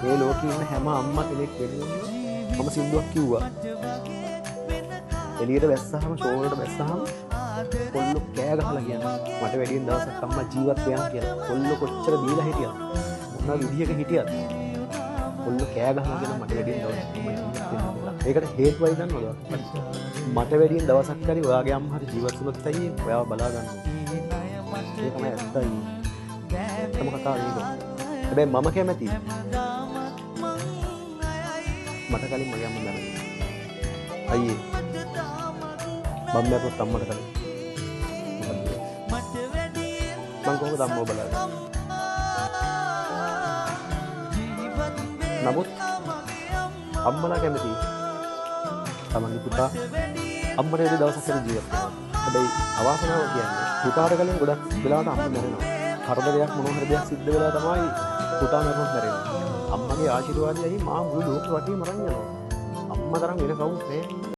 මේ ලෝකේ ඉන්න හැම අම්මා කෙනෙක් වෙනුවෙන් මම සින්දුවක් කිව්වා. එළියට වැස්සහම ෂෝ වලට වැස්සහම කොල්ලෝ කෑ ගහලා කියන්නේ මට වැඩියෙන් දවසක් අම්මා ජීවත් වෙනවා කියලා. කොල්ලෝ කොච්චර දීලා හිටියද? මොන විදියක හිටියද? කොල්ලෝ කෑ ගහලා කියන මට වැඩියෙන් දවසක් අම්මා ජීවත් වෙනවා කියලා. ඒකට හේතුවයි දන්නවද? මට වැඩියෙන් දවසක් හරි ඔයාගේ අම්මා හරි ජීවත් වුණොත් අයියේ ඔයාව බලා ගන්න ඕනේ. ඒක තමයි ඇත්තයි. තම කතාව ඒක. හැබැයි මම කැමති මට කලින් මගේ අම්මා මැරෙන්න. අයියේ මම මැරුණොත් අම්මට කලින් මම කොහොමද අම්මව බලන්නේ? නමුත් අම්මලා කැමති තමන්ගේ පුතා අම්මට වැඩි දවසක් හරි ජීවත් වෙනවා. හැබැයි අවාසනාව කියන්නේ පුතාට කලින් ගොඩක් වෙලාවට අම්මා මැරෙනවා. කරදරයක් මොන හරි දෙයක් සිද්ධ වෙලා තමයි පුතා මැරුණොත් මැරෙන්නේ. අම්මගේ ආශිර්වාදයයි මා මුළු ලෝකෙ වටේම අරන් යනවා. අම්මා තරම් වෙන කවුරුත් නැහැ.